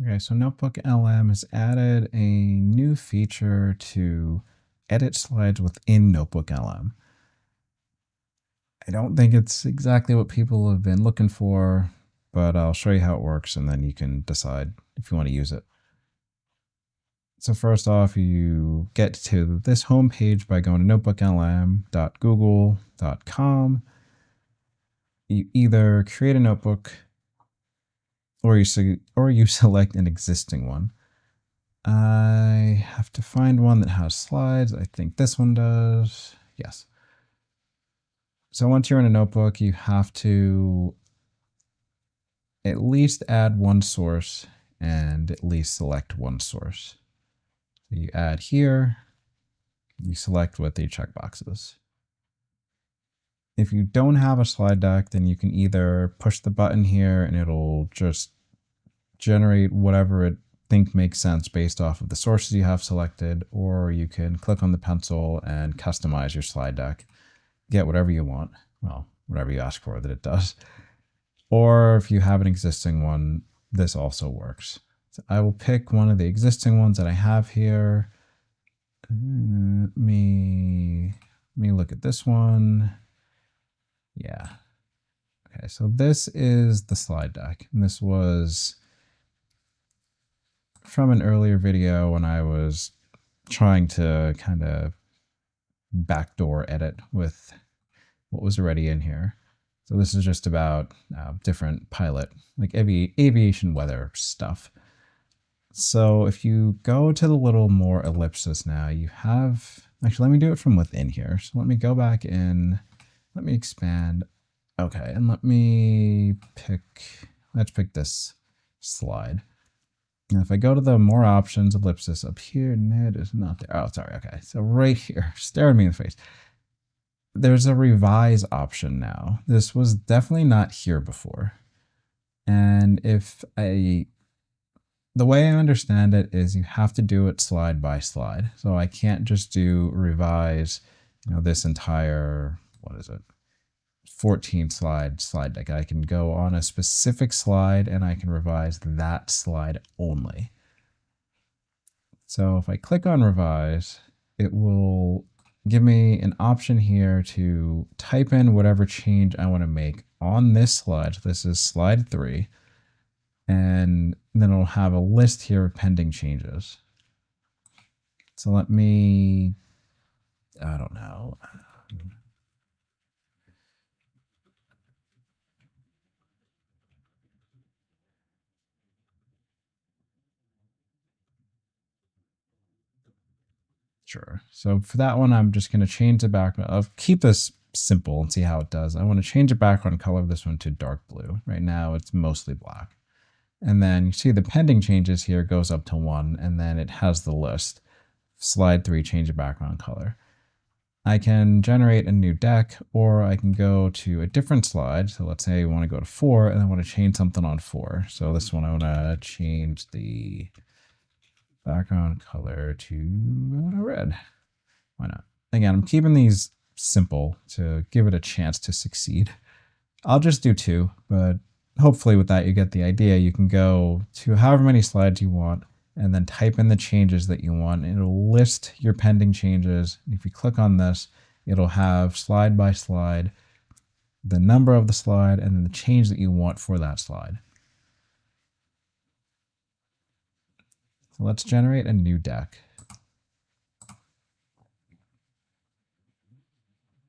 Okay, so NotebookLM has added a new feature to edit slides within NotebookLM. I don't think it's exactly what people have been looking for, but I'll show you how it works and then you can decide if you want to use it. So first off, you get to this home page by going to notebooklm.google.com. You either create a notebook or you select an existing one. I have to find one that has slides. I think this one does. Yes. So once you're in a notebook, you have to at least add one source and at least select one source. So you add here, you select with the checkboxes. If you don't have a slide deck, then you can either push the button here and it'll just generate whatever it think makes sense based off of the sources you have selected, or you can click on the pencil and customize your slide deck, get whatever you want. Well, whatever you ask for that it does. Or if you have an existing one, this also works. So I will pick one of the existing ones that I have here. Let me look at this one. Yeah. Okay, so this is the slide deck. And this was from an earlier video when I was trying to kind of backdoor edit with what was already in here. So this is just about different pilot, like aviation weather stuff. So if you go to the little more ellipsis now, you have, actually, let me do it from within here. So let me go back in, let me expand. Okay, and let's pick this slide. And if I go to the more options, ellipsis up here, it is not there. Oh, sorry. Okay. So right here, staring me in the face. There's a revise option now. This was definitely not here before. And the way I understand it is you have to do it slide by slide. So I can't just do revise, this entire, 14 slide deck. I can go on a specific slide and I can revise that slide only. So if I click on revise, it will give me an option here to type in whatever change I want to make on this slide. So this is slide 3. And then it'll have a list here of pending changes. So let me, I don't know. Sure. So for that one, I'm just going to change the background. I'll keep this simple and see how it does. I want to change the background color of this one to dark blue. Right now, it's mostly black. And then you see the pending changes here goes up to 1, and then it has the list. Slide 3, change the background color. I can generate a new deck, or I can go to a different slide. So let's say I want to go to 4, and I want to change something on 4. So this one, I want to change the background color to red. Why not? Again, I'm keeping these simple to give it a chance to succeed. I'll just do 2, but hopefully with that you get the idea. You can go to however many slides you want and then type in the changes that you want. It'll list your pending changes. If you click on this, it'll have slide by slide, the number of the slide, and then the change that you want for that slide. So let's generate a new deck.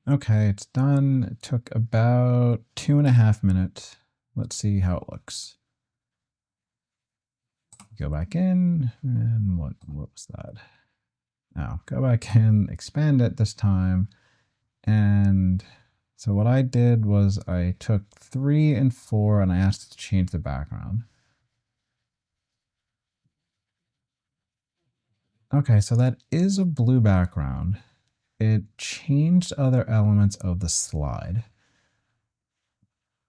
Okay, it's done. It took about 2.5 minutes. Let's see how it looks. Go back in, and what was that? Now, go back in, expand it this time. And so what I did was I took 3 and 4 and I asked it to change the background. Okay, so that is a blue background. It changed other elements of the slide.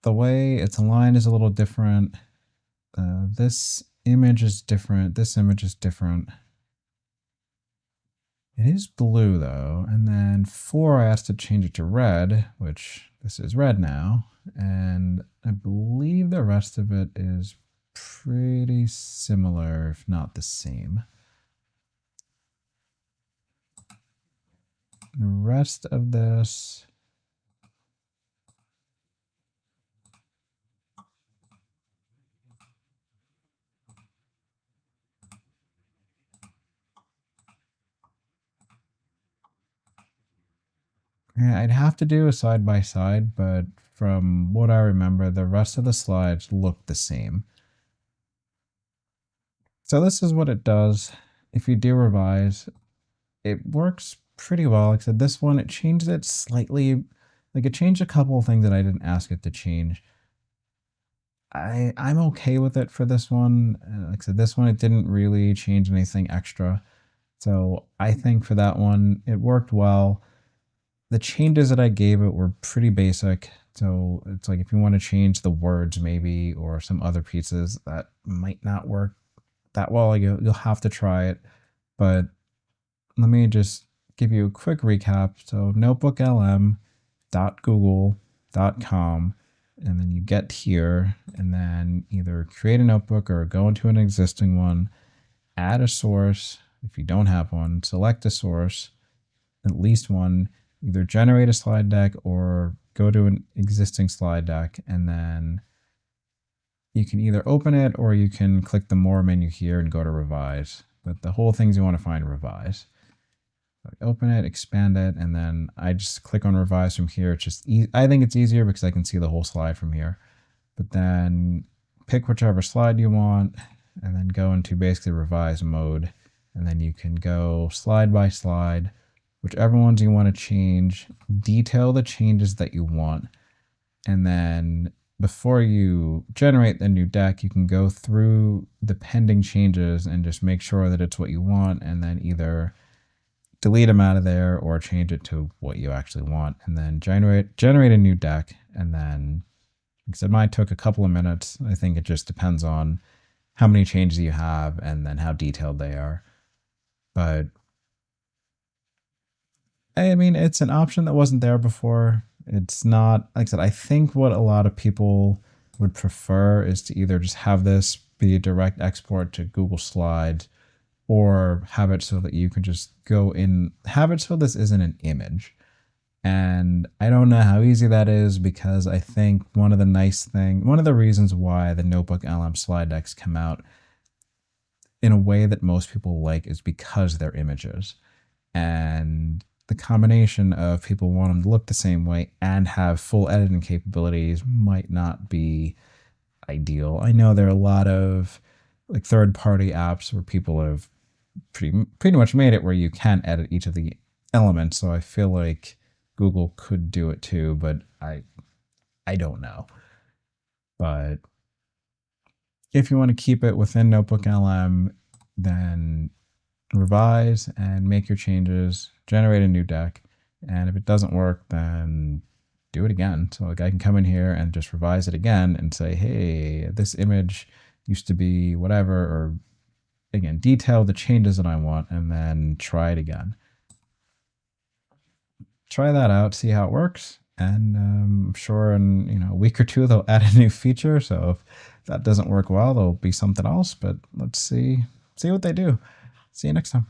The way it's aligned is a little different. This image is different. This image is different. It is blue though. And then 4, I asked to change it to red, which this is red now. And I believe the rest of it is pretty similar, if not the same. The rest of this, yeah, I'd have to do a side by side, but from what I remember, the rest of the slides look the same. So this is what it does. If you do revise, it works pretty well. Like I said, this one, it changed it slightly. Like it changed a couple of things that I didn't ask it to change. I'm okay with it for this one. Like I said, this one, it didn't really change anything extra. So I think for that one, it worked well. The changes that I gave it were pretty basic. So it's like if you want to change the words maybe or some other pieces, that might not work that well. You'll have to try it. But let me just give you a quick recap. So notebooklm.google.com, and then you get here and then either create a notebook or go into an existing one, add a source. If you don't have one, select a source, at least one, either generate a slide deck or go to an existing slide deck, and then you can either open it or you can click the more menu here and go to revise. But the whole things you want to find revise. Open it, expand it, and then I just click on revise from here. It's just I think it's easier because I can see the whole slide from here. But then pick whichever slide you want and then go into basically revise mode. And then you can go slide by slide, whichever ones you want to change, detail the changes that you want. And then before you generate the new deck, you can go through the pending changes and just make sure that it's what you want, and then either delete them out of there or change it to what you actually want, and then generate a new deck. And then, like I said, mine took a couple of minutes. I think it just depends on how many changes you have and then how detailed they are. But I mean, it's an option that wasn't there before. It's not, like I said, I think what a lot of people would prefer is to either just have this be a direct export to Google Slides, or have it so that you can just go in, have it so this isn't an image. And I don't know how easy that is, because I think one of the reasons why the NotebookLM slide decks come out in a way that most people like is because they're images. And the combination of people want them to look the same way and have full editing capabilities might not be ideal. I know there are a lot of like third-party apps where people have pretty much made it where you can edit each of the elements. So I feel like Google could do it too, but I don't know. But if you want to keep it within NotebookLM, then revise and make your changes, generate a new deck. And if it doesn't work, then do it again. So like I can come in here and just revise it again and say, hey, this image used to be whatever, or again, detail the changes that I want, and then try it again. Try that out, see how it works. And I'm sure in a week or two, they'll add a new feature. So if that doesn't work well, there'll be something else, but let's see what they do. See you next time.